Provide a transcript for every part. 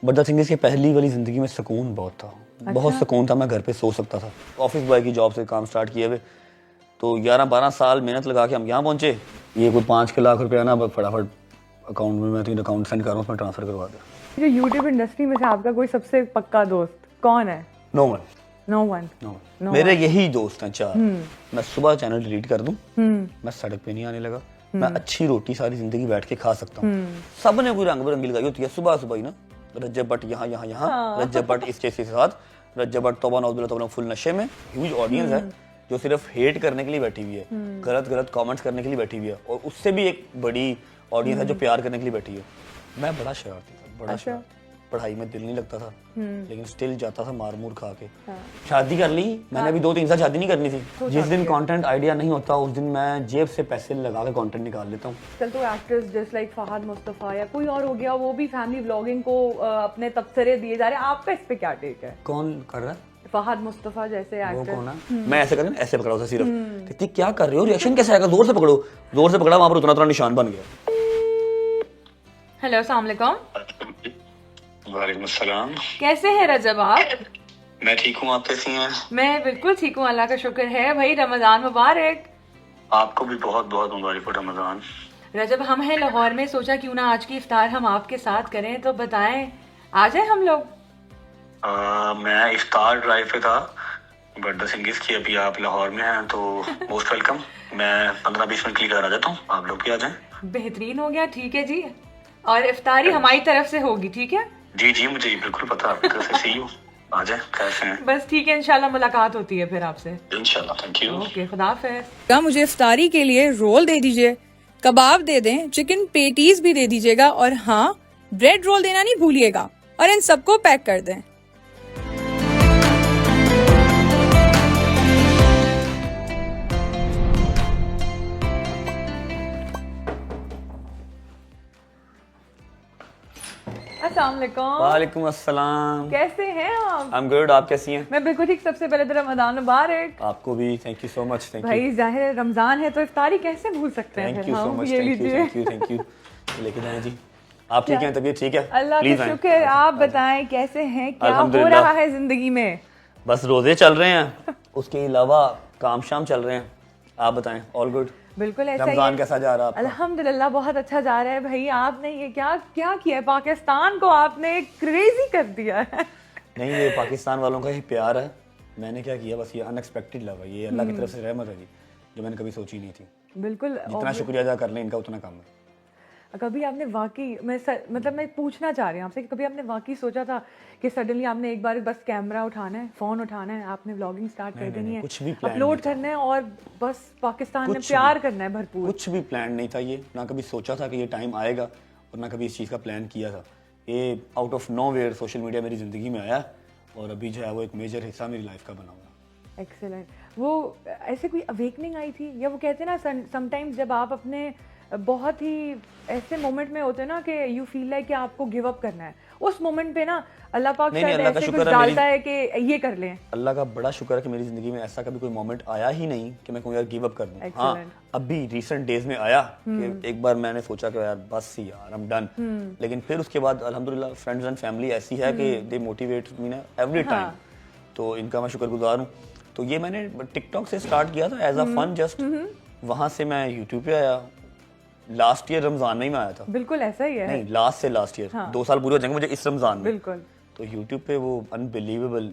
But the thing is कि पहली वाली ज़िंदगी में सुकून बहुत था। बहुत सुकून था, मैं घर पे सो सकता था। ऑफिस बॉय की जॉब से काम स्टार्ट किए हुए तो 11-12 साल मेहनत लगा के हम यहाँ पहुँचे। ये कोई 5 लाख रुपया ना फटाफट अकाउंट में, मैं तो अकाउंट सेंड कर रहा हूँ, उसमें ट्रांसफ़र करवा दे। जो यूट्यूब इंडस्ट्री में से आपका कोई सबसे पक्का दोस्त कौन है? No one. No one. मेरे यही दोस्त हैं 4। मैं सुबह चैनल डिलीट कर दूं, मैं सड़क पे नहीं आने लगा, मैं अच्छी रोटी सारी जिंदगी बैठ के खा सकता हूँ। सब ने कोई रंग बिरंगी लगाई होती है सुबह सुबह ही ना, रज्जब भट्ट यहाँ यहाँ यहाँ, रज्जब भट्ट इसके साथ, रज्जब भट्ट तौबा नौज़ बिल्लाह तौबा फुल नशे में। ह्यूज ऑडियंस है जो सिर्फ हेट करने के लिए बैठी हुई है, गलत गलत कमेंट्स करने के लिए बैठी हुई है, और उससे भी एक बड़ी ऑडियंस है जो प्यार करने के लिए बैठी है। मैं बड़ा शरारती था, बड़ा शरारती। पढ़ाई में दिल नहीं लगता था, लेकिन स्टिल जाता था मार मूर खा के। शादी कर ली मैंने, अभी 2-3 साल शादी नहीं करनी थी। जिस दिन कंटेंट आइडिया नहीं होता उस दिन मैं जेब से पैसे लगा के कंटेंट निकाल लेता हूँ। चल तो actors just like Fahad Mustafa या कोई और हो गया, वो भी फैमिली व्लॉगिंग को अपने तबसरे दिए जा रहे हैं, आपका इस पे क्या टेक है? कौन कर रहा है? फहद मुस्तफा जैसे वो एक्टर। कौन है? मैं ऐसे करके ऐसे पकड़ा उसे सिर्फ, कहती क्या कर रहे हो, रिएक्शन कैसे आएगा, जोर से पकड़ो। जोर से पकड़ा, वहां पर उतना उतना निशान बन गया। हेलो, अस्सलाम वालेकुम। वालेकुम अस्सलाम। कैसे हैं रजब आप? मैं ठीक हूँ, आप कैसी हैं? मैं बिल्कुल ठीक हूँ, अल्लाह का शुक्र है। भाई रमजान मुबारक। आपको भी बहुत बहुत मुबारक हो रमजान। रजब, हम हैं लाहौर में, सोचा क्यों ना आज की इफ्तार हम आपके साथ करें, तो बताएं आ जाए हम लोग। मैं इफ्तार ड्राइव पे था, बट द थिंग इज कि अभी आप लाहौर में हैं तो मोस्ट वेलकम। मैं 15-20 मिनट के लिए घर आ जाता हूँ, आप लोग भी आ जाएं। बेहतरीन हो गया, ठीक है जी। और इफ्तारी हमारी तरफ से होगी, ठीक है? जी जी, मुझे बिल्कुल पता है, आपकी तरफ से सी यू। आ जाए, कैसे हैं? बस ठीक है, इंशाल्लाह मुलाकात होती है फिर आपसे। इंशाल्लाह, थैंक यू। ओके, खुदा हाफिज़। मुझे इफ्तारी के लिए रोल दे दीजिए, कबाब दे दें, चिकन पेटीज भी दे दीजिएगा, और हाँ, ब्रेड रोल देना नहीं भूलिएगा, और इन सबको पैक कर दें। अस्सलाम वालेकुम। वालेकुम अस्सलाम। कैसे हैं आप? आई एम गुड, आप कैसी हैं? मैं बिल्कुल ठीक। सबसे पहले तो रमजान मुबारक। आपको भी, thank you so much. Thank you, भाई जाहिर है रमजान है तो इफ्तारी कैसे भूल सकते हैं? थैंक फिर यू सो हम मच। ये थैंक यू, लीजिए। Thank you, thank you. लेके जाएं जी। आप ठीक हैं? तबीयत ठीक है? अल्लाह का शुक्र है। आप बताएं कैसे हैं, क्या हो अल्हम्दुलिल्लाह। रहा है जिंदगी में? बस रोजे चल रहे हैं, उसके अलावा काम शाम चल रहे हैं। आप बताएं, ऑल गुड? बिल्कुल ऐसा ही रमजान है। कैसा जा रहा है आपका? अल्हम्दुलिल्लाह बहुत अच्छा जा रहा है। भाई आपने ये क्या क्या किया है, पाकिस्तान को आपने क्रेजी कर दिया है। नहीं, ये पाकिस्तान वालों का ही प्यार है। मैंने क्या किया, बस ये अनएक्सपेक्टेड लव है, ये अल्लाह की तरफ से रहमत है जी, जो मैंने कभी सोची नहीं थी। बिल्कुल। जितना शुक्रिया अदा कर लें इनका उतना कम है। कभी आपने वाकई, मतलब मैं पूछना चाह रही हूँ आपसे कि कभी आपने वाकई सोचा था कि सडनली आपने एक बार बस कैमरा उठाना है, फोन उठाना है, आपने व्लॉगिंग स्टार्ट कर देनी है, कुछ भी प्लान अपलोड नहीं था। करना है और बस पाकिस्तान में प्यार करना है भरपूर? कुछ भी प्लान नहीं था ये, ना कभी सोचा था कि ये टाइम आएगा, और ना कभी इस चीज़ का प्लान किया था। ये out of nowhere social media मेरी ज़िंदगी में आया, और अभी जो है वो एक मेजर हिस्सा मेरी लाइफ का बना हुआ। एक्सेलेंट। वो ऐसे कोई अवेकनिंग आई थी, या वो कहते हैं ना समटाइम्स जब आप अपने बहुत ही ऐसे मोमेंट में होते हैं ना कि यू फील लाइक कि आपको गिव अप करना है, उस मोमेंट पे ना अल्लाह पाक शायद अल्लाह का ऐसे कुछ शुक्र है डालता है कि ये कर लें। अल्लाह का बड़ा शुक्र है कि मेरी ज़िंदगी में ऐसा कभी कोई मोमेंट आया ही नहीं कि मैं कहूँ यार गिव अप कर दूँ। हाँ, अभी रिसेंट डेज में आया कि एक बार मैंने सोचा कि यार बस यार आई एम डन, लेकिन फिर उसके बाद अल्हम्दुलिल्लाह फ्रेंड्स एंड फैमिली ऐसी है कि दे मोटिवेट मी ना एवरी टाइम, तो इनका मैं शुक्रगुजार हूँ। तो ये मैंने टिकटॉक से स्टार्ट किया था एज अ फन जस्ट, वहाँ से मैं यूट्यूब पे आया। लास्ट ईयर रमजान में ही मैं आया था। बिल्कुल ऐसा ही है। नहीं, लास्ट ईयर 2 साल पूरे हो जाएंगे मुझे इस रमजान में। बिल्कुल। तो यूट्यूब पे वो अनबिलीवेबल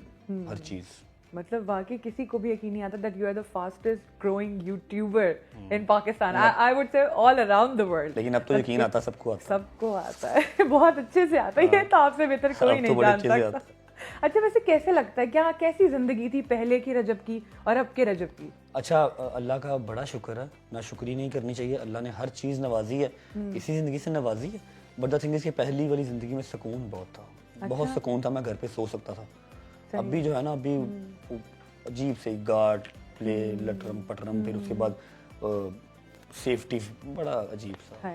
हर चीज, मतलब वाकई किसी को भी यकीन नहीं आता that you are the fastest growing YouTuber in Pakistan, I would say all around the world. लेकिन अब तो यकीन आता, सबको आता, सबको आता है। बहुत अच्छे से आता है, तो आपसे बेहतर कोई नहीं जान सकता। अच्छा, वैसे कैसे लगता है, क्या कैसी जिंदगी थी पहले की रजब की और अब के रजब की? अच्छा, अल्लाह का बड़ा शुक्र है, ना शुक्री नहीं करनी चाहिए। अल्लाह ने हर चीज़ नवाजी है, इसी ज़िंदगी से नवाजी है। बट द थिंग इज कि पहली वाली ज़िंदगी में सुकून बहुत था। बहुत सुकून था, मैं घर पे सो सकता था। अभी जो है ना, अभी अजीब से गार्ड प्ले लटरम पटरम, फिर उसके बाद सेफ्टी, बड़ा अजीब सा।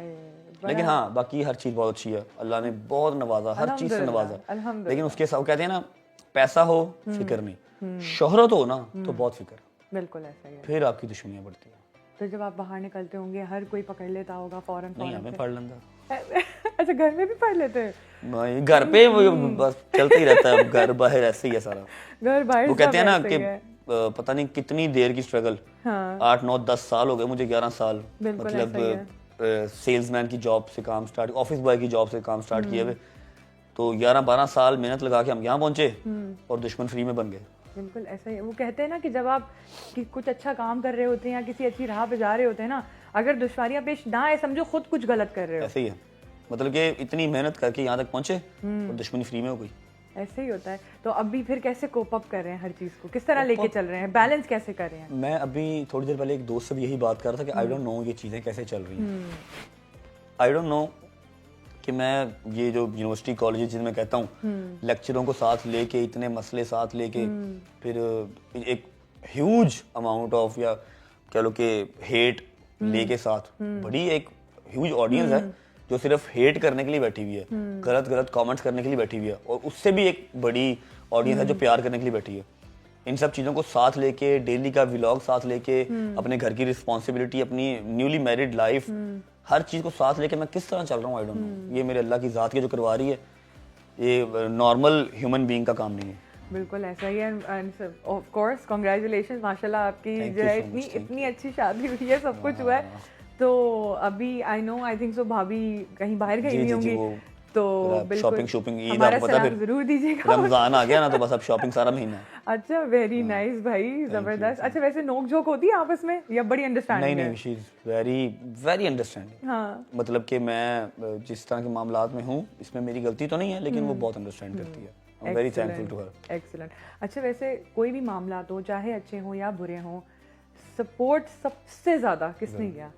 लेकिन हाँ, बाकी हर चीज़ बहुत अच्छी है, अल्लाह ने बहुत नवाजा, हर चीज़ से नवाजा। लेकिन उसके साथ कहते हैं ना, पैसा हो फिक्र नहीं, शोहरत हो ना तो बहुत फिक्र। बिल्कुल ऐसा ही है। फिर आपकी दुश्मनियां बढ़ती हैं। तो जब आप बाहर निकलते होंगे हर कोई पकड़ लेता होगा फौरन? नहीं, हमें पढ़ लेंदा। अच्छा, घर में भी पढ़ लेते हैं? भाई घर पे वो बस चलता ही रहता है, घर बाहर ऐसे ही है सारा। घर बाहर वो कहते सब हैं ना ऐसे कि ही है। पता नहीं कितनी देर की स्ट्रगल, हाँ 8 9 10 साल हो गए मुझे, 11 साल बिल्कुल मतलब ऐसा ही है। सेल्समैन की जॉब से काम स्टार्ट, ऑफिस बॉय की जॉब से काम स्टार्ट किए हुए, तो 11 12 साल मेहनत लगा के हम यहाँ पहुंचे और दुश्मन फ्री में बन गए। बिल्कुल ऐसा ही है। वो कहते हैं ना कि जब आप कुछ अच्छा काम कर रहे होते हैं या किसी अच्छी राह पे जा रहे होते हैं ना, अगर दुश्वारियां पेश ना आए समझो खुद कुछ गलत कर रहे हो। ऐसे ही है, मतलब कि इतनी मेहनत करके यहाँ तक पहुंचे और दुश्मनी फ्री में हो गई। ऐसे ही होता है। तो अभी फिर कैसे कोप अप कर रहे हैं हर चीज को, किस तरह लेके चल रहे हैं, बैलेंस कैसे कर रहे हैं? मैं अभी थोड़ी देर पहले एक दोस्त से भी यही बात कर रहा था कि आई डोंट नो ये चीज़ें कैसे चल रही हैं। आई डोंट नो कि मैं ये जो यूनिवर्सिटी कॉलेज जिनमें कहता हूँ लेक्चरों को साथ लेके, इतने मसले साथ लेके, फिर एक ह्यूज अमाउंट ऑफ या कह लो कि हेट लेके साथ, बड़ी एक ह्यूज ऑडियंस है जो सिर्फ हेट करने के लिए बैठी हुई है, गलत गलत कमेंट्स करने के लिए बैठी हुई है, और उससे भी एक बड़ी ऑडियंस है जो प्यार करने के लिए बैठी है। इन सब चीज़ों को साथ लेके, डेली का व्लॉग साथ लेके, अपने घर की रिस्पॉन्सिबिलिटी, अपनी न्यूली मैरिड लाइफ, हर चीज़ को साथ लेके मैं किस तरह चल रहा हूँ, आई डोंट नो। ये मेरे अल्लाह की ज़ात की जो करवा रही है, ये नॉर्मल ह्यूमन बीइंग का काम नहीं है। बिल्कुल ऐसा ही है। एंड ऑफ कोर्स कांग्रेचुलेशंस, माशाल्लाह आपकी Thank जो you है so much, इतनी अच्छी शादी हुई है, सब कुछ हुआ है। तो अभी I know, I think so भाभी कहीं बाहर गई हुई होंगी, तो बिल्कुल शॉपिंग ईद हमारा आपको पता सलाम फिर जरूर दीजिएगा। रमजान आ गया ना, तो बस अब शॉपिंग सारा महीना है। अच्छा वेरी नाइस भाई, जबरदस्त। अच्छा वैसे नोक झोंक होती है आपस में या बड़ी अंडरस्टैंडिंग नहीं है? नहीं, she is very very understanding. हाँ मतलब कि मैं जिस तरह के मामलात में हूँ, इसमें मेरी गलती तो नहीं है, लेकिन वो बहुत अंडरस्टैंड करती है। I am very thankful to her. Excellent. अच्छा वैसे कोई भी मामला हो, चाहे अच्छे हों या बुरे हों, सपोर्ट सबसे ज्यादा किसने किया?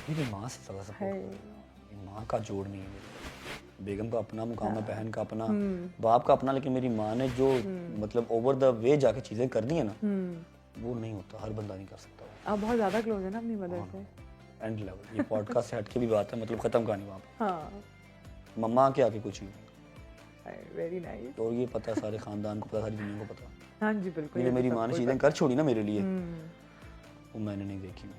मेरी माँ से ज़्यादा सपोर्ट। माँ का जोड़ नहीं है मेरी। बेगम का अपना मुकाम है, बहन का अपना, बाप का अपना, लेकिन मेरी माँ ने जो मतलब ओवर द वे जाके चीज़ें कर दी है ना, वो नहीं होता, हर बंदा नहीं कर सकता। आप बहुत ज्यादा क्लोज है ना अपनी मदर से। एंड लेवल, ये पॉडकास्ट से हट के भी बात है, मतलब खत्म कहानी वहाँ पे। हाँ मम्मा के आके कुछ नहीं। Very nice. और ये पता है, सारे खानदान को पता, सारी दुनिया को पता। हाँ जी बिल्कुल। ये मेरी माँ ने चीज़ें कर छोड़ी ना मेरे लिए, वो मैंने नहीं देखी।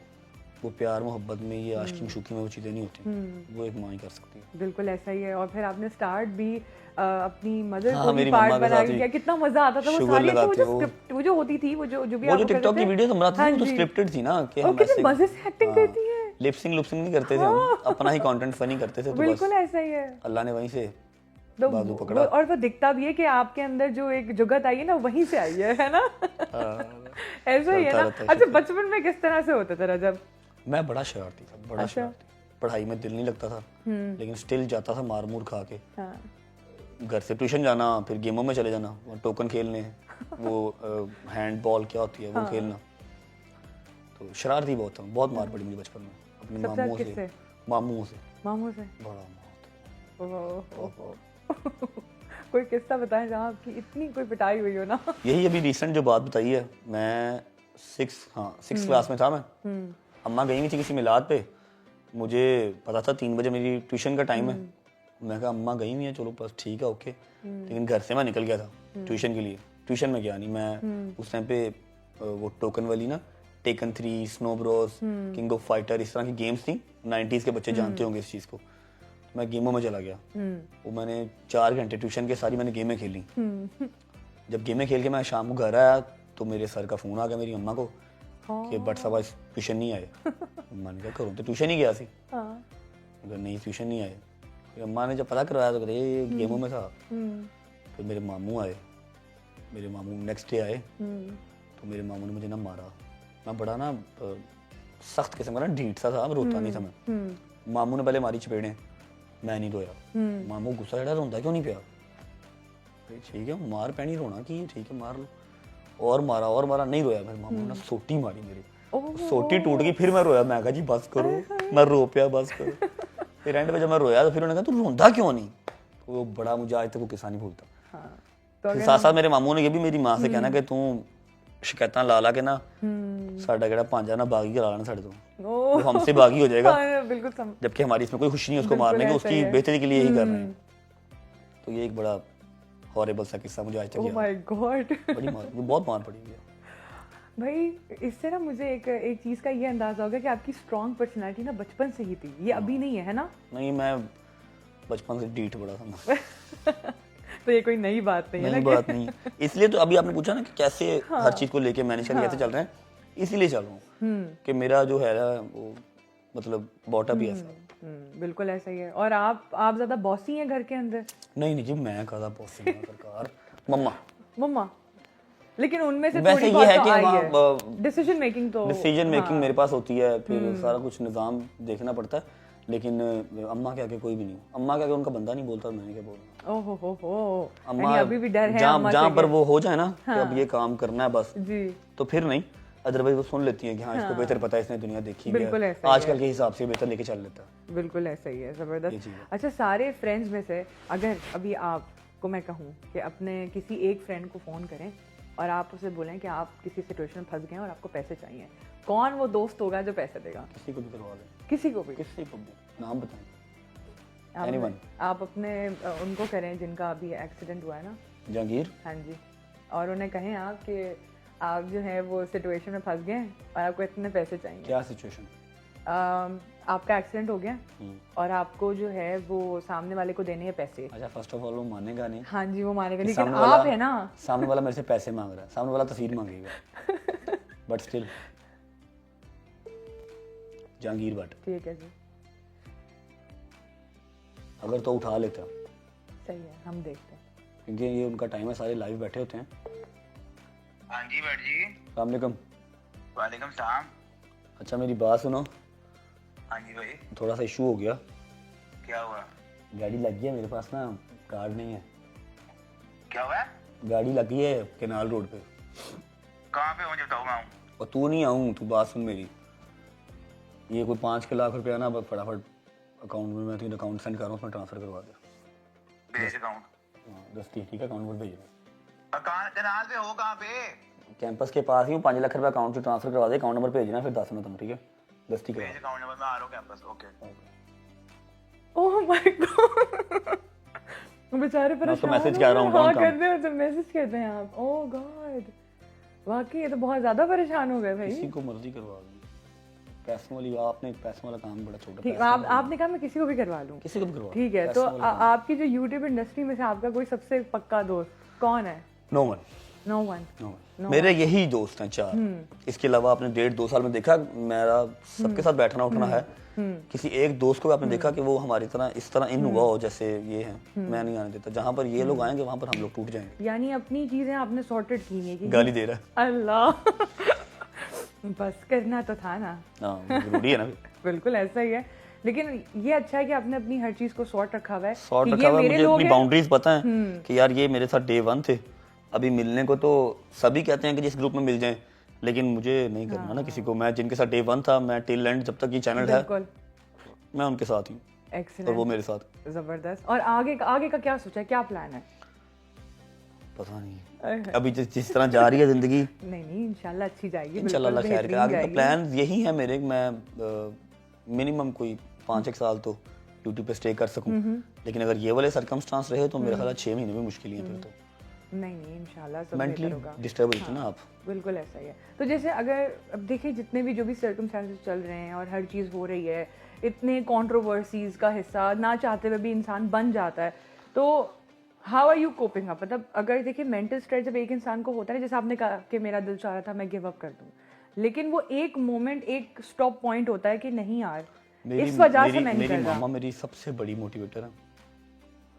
वो प्यार मोहब्बत में, ये आशिकी मशूकी में वो चीज़ें नहीं होती, वो एक माँ ही कर सकती है। बिल्कुल ऐसा ही है। और फिर आपने स्टार्ट भी अपनी मदर हाँ, को भी मेरी पार्ट मम्मा के बना साथ ही दिया, कितना मजा आता था वो शुगर सारी। तो वो लगाते जो वो। स्क्रिप्ट, वो जो होती थी, वो जो भी वो आप जो टिकटॉक की वीडियोस हम बनाते थे, वो तो स्क्रिप्टेड थी ना, कि हम कितने ऐसे मजे से एक्टिंग करती है। लिपसिंग लुपसिंग नहीं करते थे हम, अपना ही कंटेंट फनी करते थे। तो बिल्कुल बस ऐसा ही है। अल्लाह ने वहीं से तो बाजू वो- पकड़ा। और वो दिखता भी है कि आपके अंदर जो एक जुगत आई है ना, वहीं से आई है ना? ऐसा ही है चलता ना? रहता है, अच्छा बचपन में किस तरह से होता था रजब? मैं बड़ा शरारती था, बड़ा शरारती। पढ़ाई में दिल नहीं लगता था, लेकिन स्टिल जाता था मार मूर खा के। हाँ घर से ट्यूशन जाना, फिर गेमों में चले जाना, वो टोकन खेलने, वो हैंड बॉल क्या होती है वो खेलना। तो शरारती बहुत था, बहुत मार पड़ी मुझे बचपन में अपने सबसे मामूओं किससे? से। मामूओं से मामू से? बड़ा मार। ओहो। कोई किस्सा बताएं जहाँ आपकी इतनी कोई पिटाई हुई हो ना? यही अभी रिसेंट जो बात बताई है, मैं सिक्स क्लास में था मैं। अम्मा गई हुई थी किसी मिलाद पे, मुझे पता था 3 बजे मेरी ट्यूशन का टाइम है। मैं कहा अम्मा गई हुई है, चलो बस ठीक है ओके। लेकिन घर से मैं निकल गया था ट्यूशन के लिए। ट्यूशन में गया नहीं मैं उस टाइम पे, वो टोकन वाली ना, taken 3, snow Bros, king of fighter, इस तरह की गेम्स थी। 90s के बच्चे जानते होंगे इस चीज़ को। मैं गेमों में चला गया। वो मैंने 4 घंटे ट्यूशन के सारी मैंने गेमें खेली। जब गेमें खेल के मैं शाम को घर आया तो मेरे सर का फ़ोन आ गया मेरी अम्मा को कि बट साहब आज ट्यूशन नहीं आए। मैंने क्या करूँ, तो ट्यूशन ही गया सी। अगर नहीं ट्यूशन नहीं आए, फिर अम्मा ने जब पता करवाया तो कहते ये गेमों में था। फिर मेरे मामू आए, मेरे मामू नेक्स्ट डे आए, तो मेरे मामू ने मुझे ना मारा। मैं बड़ा ना सख्त किस्म का ना ढीठ सा था, रोता नहीं था मैं। मामू ने पहले मारी चपेड़े, मैं नहीं रोया। मामू गुस्सा चढ़ा, रोंदा क्यों नहीं पिया? ठीक है मार पैनी, रोना की, ठीक है मार लो। और मारा नहीं रोया। मेरे मामू ने सोटी मारी मेरी, सोटी टूट गई। फिर मैं रोया, मैं कहा जी बस करो, मैं रो पिया बस करो। फिर एंड पे जब मैं रोया तो फिर उन्होंने कहा तू रोंदा क्यों नहीं? वो बड़ा, मुझे आज तक वो किस्सा नहीं भूलता। तो साथ साथ मेरे मामू ने ये भी मेरी माँ से कहना कि तू शिकायतां ला ला के ना साडा केड़ा भांजा ना बागी करा लेना साडे तो, वो हमसे बागी हो जाएगा। बिल्कुल जबकि हमारी इसमें कोई खुशी नहीं उसको मारने की, उसकी बेहतरी के लिए यही कर रहे हैं। तो ये एक बड़ा हॉरिबल सा किस्सा मुझे आज तक ओह याद माय गॉड। है। बड़ी मार, बहुत मार पड़ी है भाई। इससे ना मुझे एक चीज़ का ये अंदाजा हो गया कि आपकी स्ट्रॉन्ग पर्सनैलिटी ना बचपन से ही थी, ये अभी नहीं है ना? नहीं, मैं बचपन से डीठ बड़ा था मैं। तो ये कोई नई बात नहीं है नई ना बात नहीं है। इसलिए तो अभी आपने पूछा ना कि कैसे हर चीज को लेके मैनेज करके कैसे चल रहे हैं, इसीलिए चल रहा हूँ कि मेरा जो है ना वो मतलब बॉटा भी ऐसा है। बिल्कुल ऐसा ही है। और आप ज्यादा बॉसी हैं घर के अंदर? नहीं जी, मैं कहा बॉस सरकार, मम्मा मम्मा, लेकिन उनमें से वैसे थोड़ी ये बहुत है तो कि आई वहाँ है। डिसीजन मेकिंग तो डिसीजन मेकिंग मेरे पास होती है, फिर सारा कुछ निज़ाम देखना पड़ता है, लेकिन अम्मा के आगे कोई भी नहीं, अम्मा के आगे उनका बंदा नहीं बोलता, मैंने क्या बोलना। ओहो हो, अम्मा अभी भी डर है अम्मा से जहाँ पर कि- वो हो जाए ना कि अब ये काम करना है बस, जी तो फिर नहीं, अदरवाइज वो सुन लेती है कि हाँ इसको बेहतर पता है, इसने दुनिया देखी भी बिल्कुल है, ऐसा ही आजकल के हिसाब से बेहतर लेके चल लेता है। बिल्कुल ऐसा ही है, ये जबरदस्त। चीज़ है। अच्छा, सारे फ्रेंड्स में से अगर अभी आपको मैं कहूँ कि अपने किसी एक फ्रेंड को फ़ोन करें और आप उसे बोलें कि आप किसी सिचुएशन में फंस गए हैं और आपको पैसे चाहिए, कौन वो दोस्त होगा जो पैसे देगा? किसी को भी करवा दें, किसी को भी? किसी को भी, नाम बताएं। आप, Anyone. आप अपने उनको करें जिनका अभी एक्सीडेंट हुआ है ना? जहांगीर, हाँ जी, और उन्हें कहें आप कि आप जो है वो सिचुएशन में फंस गए हैं और आपको इतने पैसे चाहिए। क्या सिचुएशन? आपका एक्सीडेंट हो गया और आपको जो है वो सामने वाले को देने हैं पैसे। अच्छा, फर्स्ट ऑफ ऑल वो मानेगा नहीं, हाँ जी, वो मानेगा, कि लेकिन सामने आप वाला- है ना, सामने वाला मेरे से पैसे मांग रहा है, सामने वाला तफसीर मांगेगा, बट स्टिल जहांगीर भट्ट ठीक है जी, अगर तो उठा लेता, सही है, हम देखते हैं। क्योंकि ये उनका टाइम है, सारे लाइव बैठे होते हैं। हाँ जी भट्ट जी। अस्सलाम वालेकुम। वालेकुम सलाम। अच्छा मेरी बात सुनो, हाँ जी भाई, थोड़ा सा इशू हो गया, क्या हुआ? गाड़ी लग गई है मेरे पास ना, कार्ड नहीं है। क्या हुआ? गाड़ी लगी है केनाल रोड पे। कहाँ पे मुझे बताओ, मैं आऊँ? और तू नहीं आऊँ, तू बात सुन मेरी, ये कोई 5 लाख रुपया ना बस फटाफट अकाउंट में, मैं तुझे अकाउंट सेंड कर रहा हूँ, उसमें ट्रांसफर करवा दे। भेज अकाउंट। हाँ 10 ठीक है, अकाउंट पर भेज दे। अकाउंट कनाल पे हो कहाँ पे? कैंपस के पास ही हूँ, 5 लाख रुपया अकाउंट से ट्रांसफर करवा दे, अकाउंट नंबर भेजना, फिर 10 मिनट तुम, ठीक है? 10 ठीक भेज है। अकाउंट नंबर, मैं आ रहा हूँ campus. Okay. Oh my God, बेचारे मैं उसको परेशान मैसेज हो कर रहा हूँ, गए। हाँ कौन काम? करते हो तो मैसेज करते हैं आप? ओह गॉड, वाकई ये तो बहुत ज्यादा परेशान हो गए भाई। किसी को मर्जी करवा दूँ, पैसों वाली, आपने पैसों वाला काम बड़ा छोटा, ठीक, पैसों आपने कहा मैं किसी को भी करवा लूँ? किसी को भी करवा। ठीक है, तो आपकी जो यूट्यूब इंडस्ट्री में से आपका कोई सबसे पक्का दोस्त कौन है? No one, no one. No मेरे यही दोस्त हैं 4, इसके अलावा आपने 1.5-2 साल में देखा मेरा सबके साथ बैठना उठना है, किसी एक दोस्त को भी आपने देखा कि वो हमारी तरह इस तरह इन हुआ हो जैसे ये है, मैं नहीं आने देता, जहाँ पर ये लोग आएंगे वहाँ पर हम लोग टूट जाएंगे। यानी अपनी चीजें आपने सॉर्टेड की नहीं कि गाली दे रहा है, अल्लाह बस करना तो था ना। हाँ जरूरी है ना, बिल्कुल ऐसा ही है, लेकिन ये अच्छा है कि आपने अपनी हर चीज को सॉर्ट रखा हुआ है। शॉर्ट कि रखा ये हुआ है, मेरे मुझे लोग अपनी हैं। बाउंड्रीज पता है कि यार ये मेरे साथ डे 1 थे, अभी मिलने को तो सभी कहते हैं कि जिस ग्रुप में मिल जाएं, लेकिन मुझे नहीं करना ना किसी को, मैं जिनके साथ डे 1 था, मैं टिल एंड जब तक ये चैनल है बिल्कुल, मैं उनके साथ ही, और एक्सीलेंट, वो मेरे साथ। जबरदस्त। और आगे का क्या सोचा है, क्या प्लान है? पता नहीं, अभी जिस तरह जा रही है जिंदगी, नहीं इंशाल्लाह अच्छी जाएगी, इंशाल्लाह अल्लाह बिल्कुल खैर करे। बेहतरीन आगे का जाएगी। प्लान यही है मेरे, मैं मिनिमम कोई 5-1 साल तो यूट्यूब पे स्टे कर सकूं, लेकिन अगर ये वाले सर्कमस्टांस रहे तो मेरे ख्याल 6 महीने भी मुश्किल ही है फिर तो। नहीं इंशाल्लाह सब मेंटली बेहतर होगा। डिस्टर्ब होती ना आप। बिल्कुल ऐसा ही है। तो जैसे अगर अब देखिए जितने भी जो भी सर्कमस्टेंसेस चल रहे हैं और हर चीज़ हो रही है, इतने कंट्रोवर्सीज का हिस्सा ना चाहते हुए भी इंसान बन जाता है, तो how are you coping up? मतलब अगर देखिए मेंटल स्ट्रेस जब एक इंसान को होता है, जैसे आपने कहा कि मेरा दिल चाह रहा था मैं गिव अप कर दूं, लेकिन वो एक मोमेंट, एक स्टॉप पॉइंट होता है कि नहीं यार इस वजह से मैं नहीं कर मेरी रहा। मामा मेरी सबसे बड़ी मोटिवेटर है,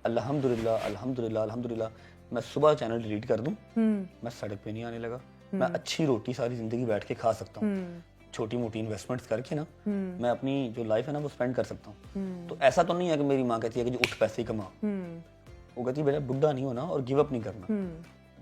अल्हम्दुलिल्लाह अल्हम्दुलिल्लाह अल्हम्दुलिल्लाह। मैं सुबह चैनल डिलीट कर दूं, मैं सड़क पे नहीं आने लगा, मैं अच्छी रोटी सारी जिंदगी बैठ के खा सकता हूँ, छोटी मोटी इन्वेस्टमेंट्स करके ना मैं अपनी जो लाइफ है ना वो स्पेंड कर सकता हूँ। तो ऐसा तो नहीं है कि मेरी माँ कहती है कि जो उठ पैसे ही कमा, वो कहती है बेटा बुढ़ा नहीं होना और गिव अप नहीं करना,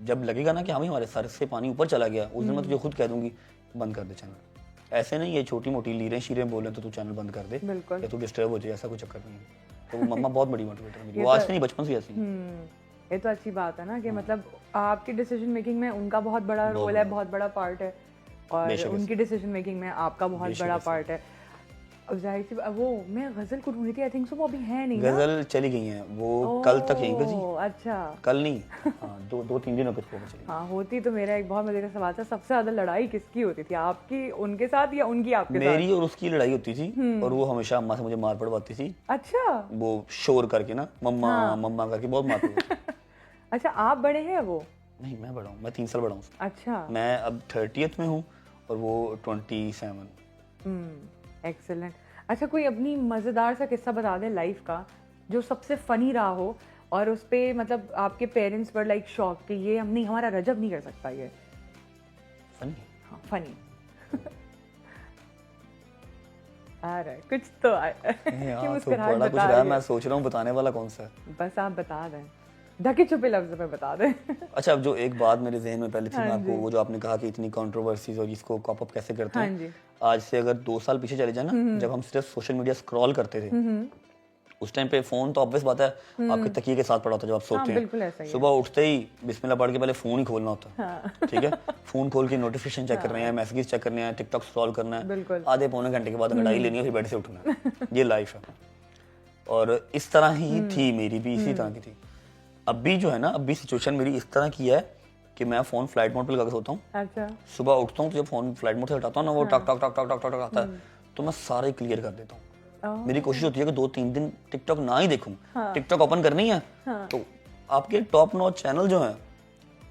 जब लगेगा ना कि हमें हमारे सर से पानी ऊपर चला गया, उस दिन मैं तुझे खुद कह दूंगी बंद कर दे चैनल। ऐसे नहीं, ये छोटी मोटी लीरें शीरें बोले तो तू चैनल बंद कर दे बिल्कुल। या तू डिस्टर्ब हो जाए, ऐसा कोई चक्कर नहीं है। तो वो मम्मा बहुत बड़ी मोटिवेटर है मेरी, वो आज नहीं बचपन से ऐसी है। ये तो अच्छी बात है ना कि मतलब आपकी डिसीजन मेकिंग में उनका बहुत बड़ा रोल है, बहुत बड़ा पार्ट है, और उनकी डिसीजन मेकिंग में आपका बहुत बड़ा पार्ट है। अब जाहिर सी वो मैं गजल को ढूंढ रही थी, आई थिंक सो वो अभी है नहीं ना? गजल चली गई हैं वो कल तक यहीं पे थी। अच्छा। कल नहीं, हाँ, दो तीन दिन हो गए उसको चली गई। हाँ होती तो मेरा एक बहुत मजे का सवाल था, सबसे ज्यादा लड़ाई किसकी होती थी, आपकी उनके साथ या उनकी आपके साथ? मेरी और उसकी लड़ाई होती थी और वो हमेशा अम्मा से मुझे मार पड़वाती थी, अच्छा। वो शोर करके ना, मम्मा मम्मा करके बहुत मार पड़वाती। अच्छा आप बड़े हैं वो? नहीं मैं बड़ा हूँ, मैं 3 साल बड़ा हूँ। अच्छा। मैं अब 30th में हूँ और वो 27। एक्सीलेंट। अच्छा कोई अपनी मजेदार सा किस्सा बता दें लाइफ का जो सबसे फनी रहा हो और उस पे मतलब आपके पेरेंट्स पर लाइक शॉक कि ये हम नहीं, हमारा रजब नहीं कर सकता ये। फनी? हाँ फनी। आ रहा है कुछ तो आ रहा है कि तो मुस्कुराहट बड़ा कुछ बता रहा है, रही मैं है। सोच रहा हूँ बताने वाला कौन सा है। बस आप बता दें, ढके छुपे लफ्ज में बता दें। अच्छा, अब जो एक बात मेरे जहन में पहले थी, मैं हाँ आपको जी। वो जो आपने कहा कि इतनी कंट्रोवर्सीज और इसको कॉप अप कैसे करते हाँ हैं, जी। आज से अगर 2 साल पीछे चले जाए ना, जब हम सिर्फ सोशल मीडिया स्क्रॉल करते थे, उस टाइम पे फोन तो ऑब्वियस बात है आपके तकिए के साथ पड़ा होता है जब आप सोते बिल्कुल हैं। ऐसा ही है। सुबह उठते ही बिस्मिल्लाह पढ़ के पहले फोन ही खोलना होता है। ठीक है, फोन खोल के नोटिफिकेशन चेक करने हैं, मैसेजेस चेक करने हैं, टिकटॉक स्क्रॉल करना है, बिल्कुल। आधे पौने घंटे के बाद लड़ाई लेनी है, फिर बेड से उठना है। ये लाइफ है और इस तरह ही थी मेरी भी, इसी तरह की थी। अभी जो है ना, अभी सिचुएशन मेरी इस तरह की है कि मैं फोन फ्लाइट मोड पे लगा के सोता हूँ। अच्छा। सुबह उठता हूँ तो जब फोन फ्लाइट मोड से हटाता हूँ ना, वो टक टक टक टक टक टक आता है, तो मैं सारे क्लियर कर देता हूँ। मेरी कोशिश होती है कि 2-3 दिन टिकटॉक ना ही देखूं। टिकटॉक ओपन करनी है तो आपके टॉप नॉच चैनल जो हैं,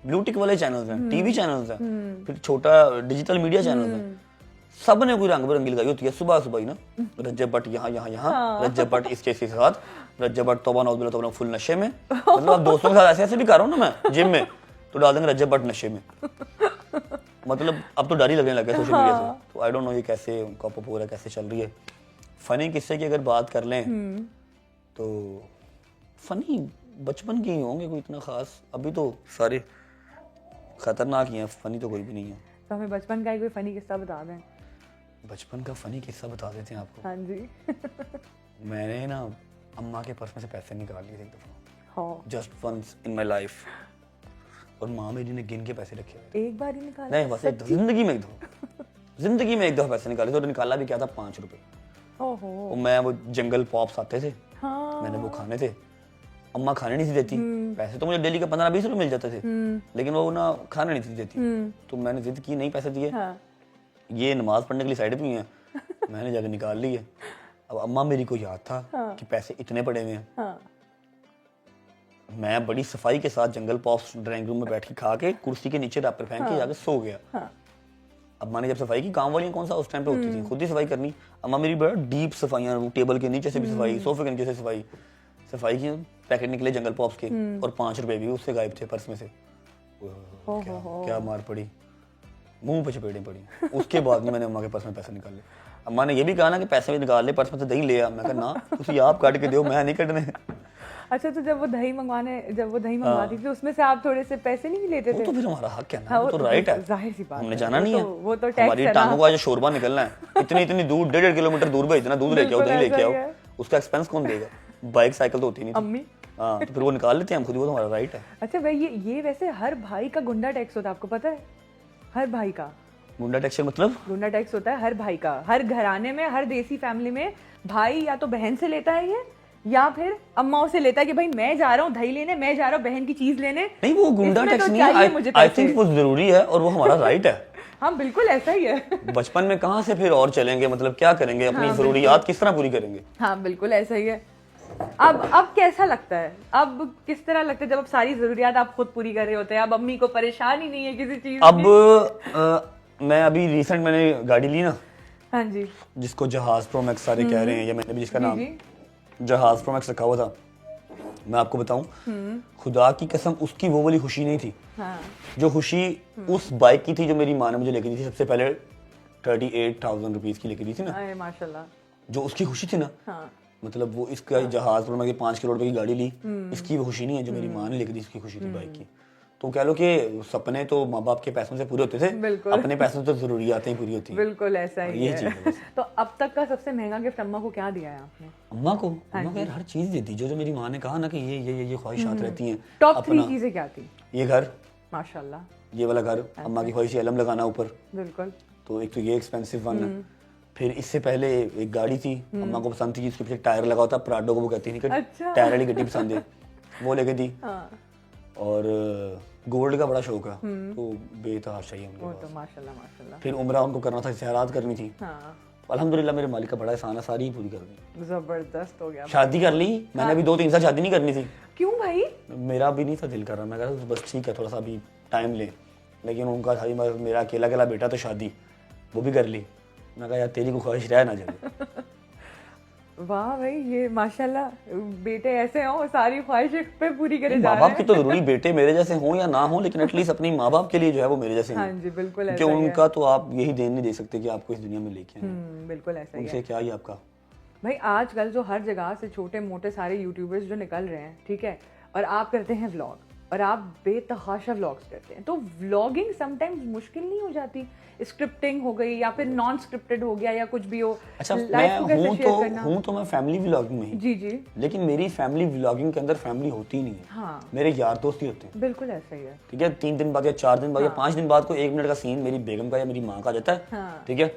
ब्लू टिक वाले चैनल्स हैं, टीवी चैनल्स हैं, फिर छोटा डिजिटल मीडिया चैनल्स हैं, सब ने कोई रंग बिरंगी लगाई होती है। सुबह सुबह ही ना रज्जब भट्ट यहाँ यहाँ यहाँ, रज्जब भट्ट इसके साथ, रज्जब भट्ट तौबा नौज़ बिल्लाह तौबा फुल नशे में। मतलब अब दोस्तों के साथ ऐसे ऐसे भी कर रहा हूँ ना मैं जिम में, तो डाल देंगे रज्जब भट्ट नशे में। मतलब अब तो डर ही लगने लगा सोशल मीडिया से। तो आई डोंट नो ये कैसे कॉप अप हो रहा है, कैसे चल रही है। फनी किस्से की अगर बात कर लें तो फनी बचपन के ही होंगे, कोई इतना खास। अभी तो सारे खतरनाक ही हैं, फनी तो कोई भी नहीं है। तो हमें बचपन का ही कोई फनी किस्सा बता दें। बचपन का फनी किस्सा बता देते हैं आपको। हाँ जी। मैंने ना अम्मा के पर्स में से पैसे निकाल लिए थे एक दफा, हाँ just once in my life, और माँ मेरी ने गिन के पैसे रखे हुए थे। एक बार ही निकाला? नहीं बस एक दफा, जिंदगी में एक दफा पैसे निकाले थे, और निकाला भी क्या था, 5 रुपए। ओहो। और मैं वो जंगल पॉप्स आते थे, हाँ। मैंने वो खाने थे। अम्मा खाने नहीं थी देती, पैसे तो मुझे डेली का 15-20 रुपए मिल जाते थे, लेकिन वो ना खाने नहीं थी देती। तो मैंने जिद की, नहीं पैसे दिए, हाँ। ये नमाज पढ़ने के लिए साइड पे हैं, मैंने जाकर निकाल लिए। अब अम्मा मेरी को याद था कि पैसे इतने पड़े हुए हैं। हाँ। मैं बड़ी सफाई के साथ जंगल पॉप्स ड्राइंग रूम में बैठ के खा के कुर्सी के नीचे रैपर फेंक के जाके सो गया। हाँ। अम्मा ने जब सफाई की, काम वाली कौन सा उस टाइम पे होती थी, खुद ही सफाई करनी। अम्मा मेरी बड़ा डीप सफाइयां, टेबल के नीचे से भी सफाई, सोफे के नीचे से सफाई की। पैकेट निकले जंगल पॉप्स के और 5 रुपए भी उससे गायब थे पर्स में से। क्या मार पड़ी, मुंह पे चपेटें पड़ी। उसके बाद में मैंने अम्मा के पर्स में पैसे निकाले। अम्मा ने ये भी कहा ना कि पैसे भी निकाल ले, पर्स में से दही ले आ। मैं कहा ना, तुसी आप काट के दो, मैं नहीं कटने। अच्छा तो जब वो दही मंगवाती थी उसमें से आप थोड़े से पैसे नहीं लेते थे? वो तो फिर हमारा हक है ना, हाँ, वो तो राइट है, जाहिर सी बात हमने है। जाना नहीं है। वो तो टैक्स हमारी है ना। टांगों का जो शोरबा निकलना है, इतनी दूर 1.5 किलोमीटर दूर भेजना, दूध लेके आओ, बिल्कुल दही लेके ऐसा आओ, ही है। उसका एक्सपेंस कौन देगा? बाइक साइकिल तो होती नहीं थी। अम्मी। हाँ, तो फिर वो निकाल लेते हैं हम खुद ही, वो तो हमारा राइट है। अच्छा भाई ये वैसे हर भाई का गुंडा टैक्स होता है, आपको पता है? हर भाई का गुंडा टैक्स मतलब गुंडा टैक्स होता है हर भाई का। हर घराने में, हर देसी फैमिली में भाई या तो बहन से लेता है ये, या फिर अम्माओं से लेता है कि भाई मैं जा रहा हूँ दही लेने, मैं जा रहा हूँ बहन की चीज लेने। नहीं, वो गुंडा इसमें टैक्स तो नहीं चाहिए है। मुझे आई पैसे। थिंक वो जरूरी है और वो हमारा राइट है। हाँ बिल्कुल ऐसा ही है। बचपन में कहाँ से फिर और चलेंगे, मतलब क्या करेंगे, अपनी जरूरियात किस तरह पूरी करेंगे? हाँ बिल्कुल ऐसा ही है। अब कैसा लगता है, अब किस तरह लगता है जब अब सारी जरूरियात आप खुद पूरी कर रहे होते हैं, अब अम्मी को परेशानी नहीं है किसी चीज अब मैं अभी रिसेंट मैंने गाड़ी ली ना, हाँ जी जिसको जहाज प्रो मैक्स सारे कह रहे हैं, या मैंने भी जिसका नाम जी। जहाज प्रो मैक्स रखा हुआ था। मैं आपको बताऊं, खुदा की कसम उसकी वो वाली खुशी नहीं थी हाँ। जो खुशी उस बाइक की थी जो मेरी माँ ने मुझे लेके दी थी। सबसे पहले 38,000 रुपीज की लेके दी थी ना, अरे माशाल्लाह। जो उसकी खुशी थी ना, हाँ। मतलब वो इसका जहाज प्रो मैक्स 5 करोड़ रुपए की गाड़ी ली, इसकी वो खुशी नहीं है जो मेरी माँ ने लेके दी, इसकी खुशी थी बाइक की। तो कह लो कि सपने तो माँ बाप के पैसों से पूरे होते थे, बिल्कुल। अपने पैसों से तो जरूरियातें ही पूरी होती हैं। बिल्कुल ऐसा ही ये है। चीज़ है बस। तो अब तक का सबसे महंगा गिफ्ट अम्मा को क्या दिया है आपने? अम्मा को यार हर चीज देती, जो मेरी माँ ने कहा ना कि ये ख्वाहिशात रहती हैं। टॉप 3 चीजें क्या थी? ये घर, माशाल्लाह। ये वाला घर, अम्मा की ख्वाहिश है, अलम लगाना ऊपर, बिल्कुल। तो एक तो ये एक्सपेंसिव वन है। फिर इससे पहले एक गाड़ी थी अम्मा को पसंद थी जिसके पीछे टायर लगा होता प्राडो को वो कहती थी कि अच्छा। टायर वाली गड्डी पसंद है वो लेके दी हाँ, और गोल्ड का बड़ा शौक है तो बेतहाशा ही उनके वो पास। तो माशाल्लाह माशाल्लाह। फिर उम्रा उनको करना था, ज़ियारत करनी थी। हाँ, अल्हम्दुलिल्लाह मेरे मालिक का बड़ा एहसान है, सारी ही पूरी कर दी। जबरदस्त हो गया। शादी कर ली मैंने, अभी 2-3 साल शादी नहीं करनी थी, क्यों भाई? मेरा भी नहीं था दिल कर रहा, मैं कहा बस ठीक है थोड़ा सा अभी टाइम ले, लेकिन उनका था मेरा अकेला अकेला बेटा तो शादी वो भी कर ली। मैं कहा यार तेरी को ख्वाहिश रह ना जाए। वाह भाई, ये माशाल्लाह बेटे ऐसे हो सारी ख्वाहिशें पे पूरी करे जा माँ रहे बाप हैं। की तो जरूरी बेटे मेरे जैसे हों या ना हो, लेकिन एटलीस्ट अपनी माँ बाप के लिए जो है वो मेरे जैसे हाँ हों, जी, बिल्कुल क्योंकि ऐसा ही है। उनका तो आप यही देन नहीं दे सकते कि आपको इस दुनिया में लेके आए, बिल्कुल ऐसा ही है उनसे क्या ही आपका। भाई। आजकल जो हर जगह से छोटे मोटे सारे यूट्यूबर्स जो निकल रहे हैं, ठीक है, और आप करते हैं व्लॉग और आप बेतहाशा व्लॉग्स करते हैं, तो व्लॉगिंग समटाइम्स मुश्किल नहीं हो जाती? स्क्रिप्टिंग हो गई या फिर नॉन स्क्रिप्टेड हो गया या कुछ भी हो, अच्छा लाइफ को कैसे शेयर करना? हूँ तो मैं फैमिली व्लॉगिंग में ही, जी जी, लेकिन मेरी फैमिली व्लॉगिंग के अंदर फैमिली होती ही नहीं है। हाँ, मेरे यार दोस्त ही होते हैं, बिल्कुल ऐसा ही है। ठीक है। 3 दिन बाद या 4 दिन बाद या 5 दिन बाद को 1 मिनट का सीन मेरी बेगम का या मेरी माँ का आ जाता है, हाँ। ठीक है।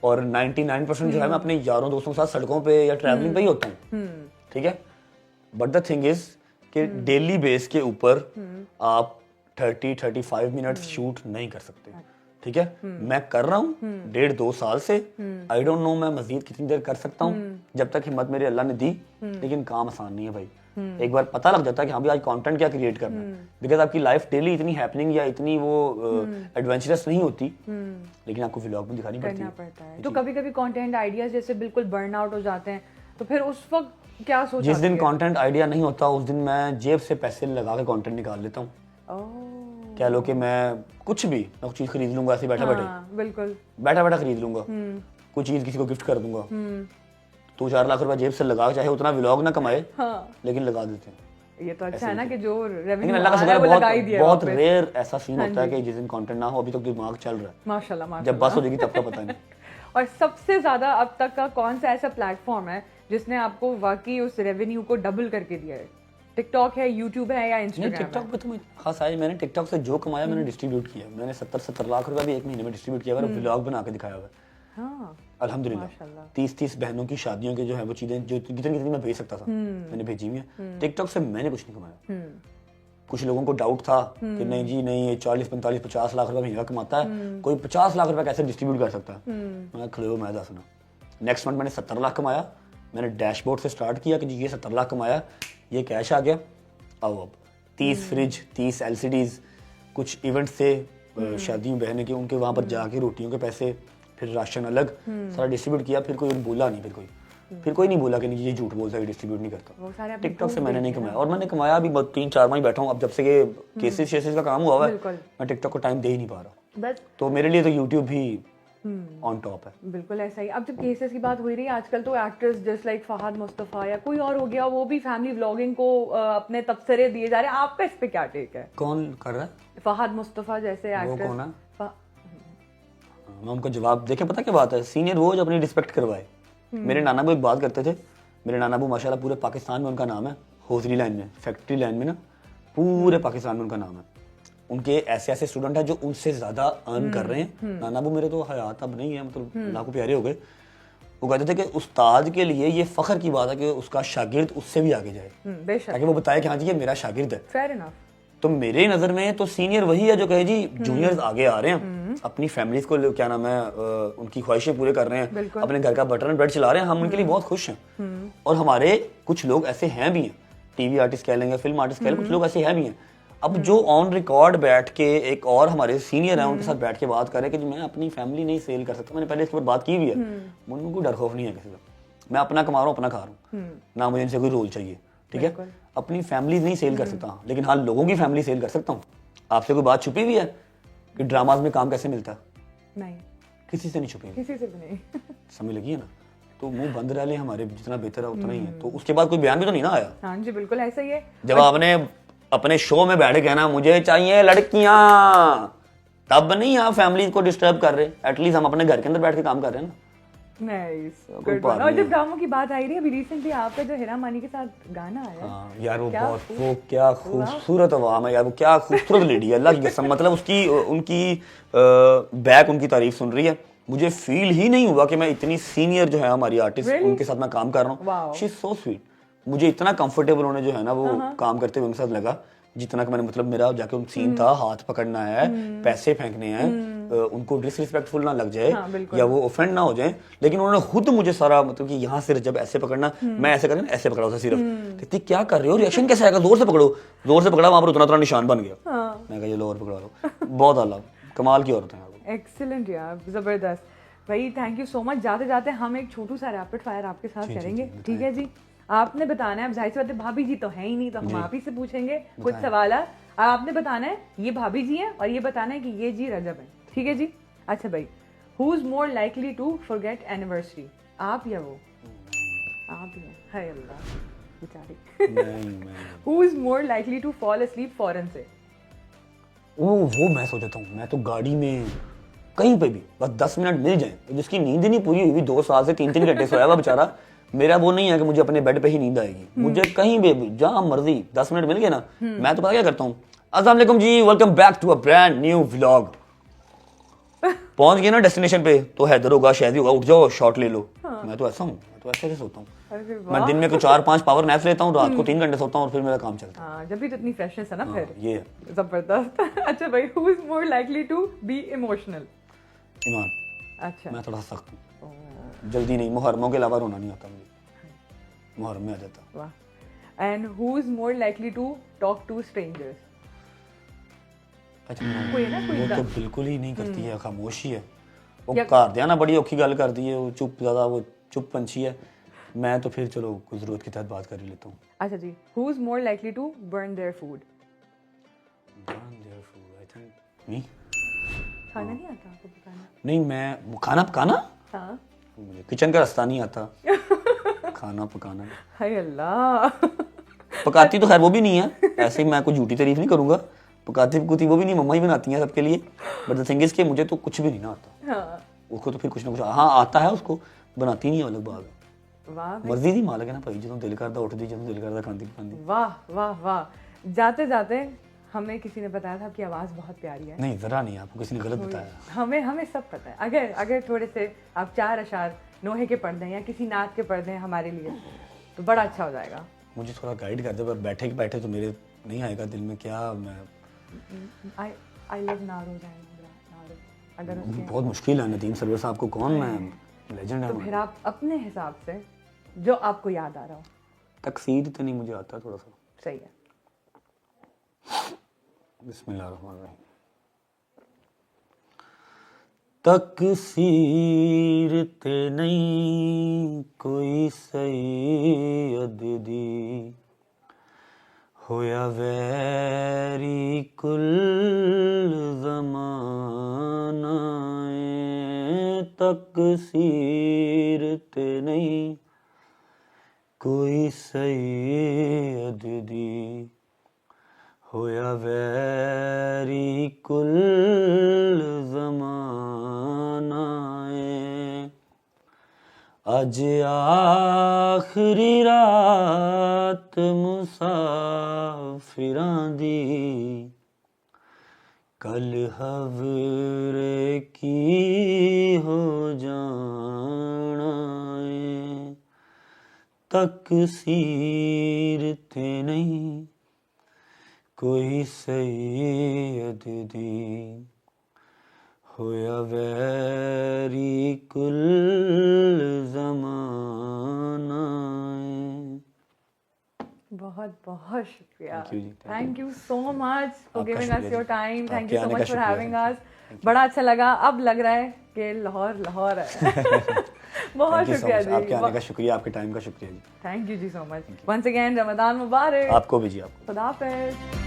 और 99% जो है मैं अपने यारों दोस्तों के साथ सड़कों पे या ट्रैवलिंग पे ही होता हूँ, ठीक है। बट द थिंग इज कि डेली बेस के ऊपर आप 30-35 मिनट्स शूट नहीं कर सकते, ठीक है। मैं कर रहा हूँ 1.5-2 साल से, आई डोंट नो मैं मजीद कितनी देर कर सकता हूँ, जब तक हिम्मत मेरे अल्लाह ने दी, लेकिन काम आसान नहीं है भाई। एक बार पता लग जाता है कि हाँ भी आज कंटेंट क्या क्रिएट करना है, बिकॉज आपकी लाइफ डेली इतनी हैपनिंग या इतनी वो एडवेंचरस नहीं होती, लेकिन आपको व्लॉग में दिखानी पड़ती करना है। पड़ता है। तो कभी कभी कंटेंट आइडियाज जैसे बिल्कुल बर्न आउट हो जाते हैं, तो फिर उस वक्त क्या सोच जिस दिन कंटेंट आइडिया नहीं होता उस दिन मैं जेब से पैसे लगा के कंटेंट निकाल लेता हूँ। कह लो कि मैं कुछ भी मैं कुछ चीज खरीद लूंगा ऐसे बैठा बिल्कुल बैठा खरीद लूंगा, कुछ चीज किसी को गिफ्ट कर दूंगा, 2-4 लाख रुपए जेब से लगा, चाहे उतना व्लॉग ना कमाए, हाँ। लेकिन लगा देते हैं। ये तो अच्छा है ना कि जो लेकिन रेवेन्यू अल्लाह का आ रहा शुक्र है वो है लगा ही दिया बहुत वापस। रेयर ऐसा सीन होता है कि जिस दिन कंटेंट ना हो, अभी तक दिमाग चल रहा है, माशाल्लाह जब माशाल्लाह। बस हो जाएगी तब का पता नहीं। और सबसे ज्यादा अब तक का कौन सा ऐसा प्लेटफॉर्म है जिसने आपको वाकई उस रेवेन्यू को डबल करके दिया है? टिकटॉक है, यूट्यूब है या नहीं, इंस्टाग्राम? टिकटॉक पे तो मैं खास आया, मैंने टिकटॉक से जो कमाया मैंने डिस्ट्रीब्यूट किया, मैंने 70 लाख रुपए भी 1 महीने में डिस्ट्रीब्यूट किया और व्लॉग बना के दिखाया हुआ है, हाँ, अल्हम्दुलिल्लाह। माशाल्लाह। 30 बहनों की शादियों के जो है वो चीजें जो जितनी मैं भेज सकता था मैंने भेजी हुई है। टिकटॉक से मैंने कुछ नहीं कमाया। कुछ लोगों को डाउट था कि नहीं जी नहीं, ये 40-45-50 लाख रुपए महीना कमाता है, कोई 50 लाख रुपए कैसे डिस्ट्रीब्यूट कर सकता है? मैं खड़े हो मैं दसना। नेक्स्ट मंथ मैंने 70 लाख कमाया, मैंने डैशबोर्ड से स्टार्ट किया कि जी ये 70 लाख कमाया, ये कैश आ गया, आओ अब 30 फ्रिज, 30 LCDs, कुछ इवेंट से शादियों बहने के उनके वहां पर जाके रोटियों के पैसे, फिर राशन अलग सारा डिस्ट्रीब्यूट किया। फिर कोई बोला नहीं, फिर कोई नहीं बोला कि नहीं ये झूठ बोलता है, डिस्ट्रीब्यूट नहीं वो सारे करता। अपने टिकटॉक से proof मैंने नहीं देते हैं। कमाया, और मैंने कमाया अभी 3-4 माह ही बैठा हूँ अब, जब से ये केसेस शेसेस का काम हुआ है बिल्कुल। मैं टिकटॉक को टाइम दे ही नहीं पा रहा, बस तो मेरे लिए तो यूट्यूब भी ऑन टॉप है। बिल्कुल ऐसा ही। अब जब केसेस की बात हो रही है, आजकल तो actors just like Fahad Mustafa या कोई और हो गया, वो भी फैमिली व्लॉगिंग को अपने तबसरे दिए जा रहे हैं। आपका इस पे क्या टेक है? कौन कर रहा है? फहद मुस्तफा जैसे वो एक्टर। कौन है? मैं उनका जवाब देखे, पता क्या बात है, सीनियर वो जो अपनी रिस्पेक्ट करवाए। मेरे नाना वो एक बात करते थे, मेरे नाना वो माशाल्लाह पूरे पाकिस्तान में उनका नाम है, हौजरी लाइन में, फैक्ट्री लाइन में ना, पूरे पाकिस्तान में उनका नाम है। उनके ऐसे ऐसे स्टूडेंट हैं जो उनसे ज्यादा अर्न कर रहे हैं। नाना वो मेरे तो हयात अब नहीं है, मतलब अल्लाह को प्यारे हो गए। वो कहते थे कि उस्ताद के लिए ये फख्र की बात है कि उसका शागिर्द उससे भी आगे जाए, बेशक, ताकि वो बताए कि हाँ जी ये मेरा शागिर्द है। Fair enough. तो मेरे नजर में तो सीनियर वही है जो कहे जी जूनियर्स आगे आ रहे हैं, अपनी फैमिलीज को क्या नाम है उनकी ख्वाहिशें पूरे कर रहे हैं, अपने घर का बटर एंड ब्रेड चला रहे हैं, हम उनके लिए बहुत खुश हैं। और हमारे कुछ लोग ऐसे हैं भी हैं, टीवी आर्टिस्ट कह लेंगे, फिल्म आर्टिस्ट कह लेंगे, कुछ लोग ऐसे हैं भी हैं। अब जो ऑन रिकॉर्ड बैठ के एक और हमारे सीनियर हैं उनके साथ बैठ के बात करें कि मैं अपनी फैमिली नहीं सेल कर सकता, मैंने पहले इसके ऊपर बात की भी है, मुझे कोई डर खौफ नहीं है किसी का, मैं अपना कमा रहा हूँ, अपना खा रहा हूँ, ना मुझे इनसे कोई रोल चाहिए, ठीक है। अपनी फैमिली नहीं सेल कर सकता, लेकिन हाँ लोगों की फैमिली सेल कर सकता हूँ। आपसे कोई बात छुपी हुई है कि ड्रामाज में काम कैसे मिलता है? नहीं, किसी से नहीं छुपी हुई, किसी से भी नहीं। समझ लगी है ना। तो मुंह बंद रह ले, हमारे जितना बेहतर है उतना ही है। तो उसके बाद कोई बयान भी तो नहीं ना आया। हाँ जी, बिल्कुल ऐसा ही है। जब आपने अपने शो में बैठ के कहना मुझे चाहिए लड़कियां, तब नहीं आप फैमिली को डिस्टर्ब कर रहे, एटलीस्ट हम अपने घर के अंदर बैठ के काम कर रहे हैं ना। नाइस, कोई गुड। बात और नहीं जब है। ड्रामों की बात आई रही है, अभी रिसेंटली आपका जो हिना मानी के साथ गाना आया, हाँ यार वो क्या बहुत वो क्या खूबसूरत आवाम है यार, वो क्या खूबसूरत लेडी है, अल्लाह की कसम। मतलब उसकी उनकी बैक उनकी तारीफ सुन रही है, मुझे फील ही नहीं हुआ कि मैं इतनी सीनियर जो है हमारी आर्टिस्ट Really? उनके साथ मैं काम कर रहा Wow. हूँ। She is so sweet. मुझे इतना कंफर्टेबल होने जो है ना वो काम करते हुए उनके साथ लगा, जितना कि मैंने मतलब मेरा जाके उन सीन था, हाथ पकड़ना है, पैसे फेंकने हैं, उनको डिसरिस्पेक्टफुल ना लग जाए या वो ऑफेंड ना हो जाए, लेकिन उन्होंने खुद मुझे सारा मतलब कि यहाँ से जब ऐसे पकड़ना मैं ऐसे करना ऐसे पकड़ा था सिर्फ, कहती क्या कर रहे हो, रिएक्शन कैसे आएगा, जोर से पकड़ो, जोर से पकड़ा, वहां पर उतना निशान बन गया। मैं कहा ये लो और पकड़ा लो। बहुत आला कमाल की औरत है। एक्सीलेंट यार, जबरदस्त भाई, थैंक यू सो मच। जाते जाते हम एक छोटू सा रैपिड फायर आपके साथ करेंगे, ठीक है जी? आपने बताना है, अब जाहिर सी बात है भाभी जी तो है ही नहीं, तो हम आप ही से पूछेंगे कुछ सवाल। आपने बताना है ये भाभी जी हैं और ये बताना है कि ये जी रजब है, ठीक है जी? अच्छा भाई, who is more likely to forget anniversary, आप या वो? आप ही हैं। हाय अल्लाह बेचारी। Who is more likely to fall asleep फौरन से? वो मैं सोचता हूँ, मैं तो गाड़ी में कहीं पे भी बस 10 मिनट मिल जाए, तो जिसकी नींद ही नहीं पूरी हुई 2 साल से 3-3 घंटे सोया हुआ बेचारा, मेरा वो नहीं है कि मुझे अपने बेड पे ही नींद आएगी, मुझे कहीं भी जहां मर्जी 10 मिनट मिल गए ना, मैं तो पता क्या करता हूँ, अस्सलाम वालेकुम जी, welcome back to a brand new vlog. पहुंच गए ना डेस्टिनेशन पे तो हैदर होगा, शायद होगा, उठ जाओ शॉट ले लो। मैं तो ऐसा हूँ, मैं तो ऐसे सोता हूँ। मैं दिन में कुछ 4-5 पावर नैप्स लेता हूँ, रात को 3 घंटे सोता हूँ और फिर मेरा काम चलता है। हाँ, जब भी तो इतनी फ्रेशनेस है ना फिर। ये है। जबरदस्त। अच्छा भाई, who is more likely to be emotional? Iman. अच्छा। मैं थोड़ा सख्त हूँ, जल्दी नहीं, मुहर्रमों के अलावा रोना नहीं आता मुझे, मुहर्रम में आ जाता। वाह। And who is more likely to talk to strangers? अच्छा, कोई है ना, कोई वो दा- तो बिल्कुल ही नहीं करती है, खामोशी है वो। घरदियां ना बड़ी औखी गल करती है, वो चुप ज्यादा, वो चुप पंछी है। मैं तो फिर चलो कुछ जरूरत के तहत बात कर ही लेता हूँ। अच्छा जी, who is more likely to burn their food? Me? खाना नहीं आता आपको पकाना? नहीं, मैं खाना पकाना, हाँ। मुझे किचन का रास्ता नहीं आता, खाना पकाना। हाय अल्लाह। पकाती तो खैर वो भी नहीं है, ऐसे ही मैं कोई झूठी तारीफ नहीं करूंगा, पकाती पकूती वो भी नहीं, मम्मा ही बनाती हैं सबके लिए। बट द थिंग इज कि मुझे तो कुछ भी नहीं ना आता। हाँ। उसको तो फिर कुछ ना कुछ हाँ आता है, उसको बनाती नहीं है, अलग बात है। वाह मर्जी दी मालक है ना भाई, जो दिल करता उठती, जो दिल करता खाती पकाती। वाह वाह वाह। जाते जाते हमें किसी ने बताया था आपकी आवाज़ बहुत प्यारी है। नहीं, जरा नहीं, आपको किसी ने गलत बताया। हमें सब पता है। अगर थोड़े से आप 4 अशार नोहे के पढ़ दें या किसी नात के पढ़ दें हमारे लिए तो बड़ा अच्छा हो जाएगा। मुझे थोड़ा गाइड कर दे, पर बैठे बैठे तो मेरे नहीं आएगा दिल में, क्या मैं आई लव नारो नारो, अगर उसके बहुत मुश्किल है। नदीम सरवर साहब को कौन, मैं लेजेंड है। तो फिर आप अपने हिसाब से जो आपको याद आ रहा हो। तकसीर तो नहीं मुझे आता, थोड़ा सा। सही है। बिस्मिल्लाहिर्रहमानिर्रहीम। तकसीर ते नहीं कोई सैयद दी, होया वैरी कुल ज़माना ए। तकसीर ते नहीं कोई सैयद दी, होया वैरी कुल ज़माना ए। अज आखिरी रात मुसाफिरां दी, कल हवरे की हो जाना ए। तकसीर ते नहीं कोई सैयद दी, होया वैरी कुल ज़माना ए। बहुत बहुत शुक्रिया। Thank you जी, thank thank you so much for आपका गिविंग अस शुक्रिया योर जी। टाइम। थैंक आपके यू सो आने का मच फॉर शुक्रिया हैविंग जी। अस। बड़ा अच्छा लगा। अब लग रहा है कि लाहौर है। बहुत Thank you so शुक्रिया much। आपके आने जी। का शुक्रिया, आपके टाइम का शुक्रिया जी। थैंक यू जी so much. Once again Ramzan मुबारक। आपको भी जी, आपको। खुदा हाफिज।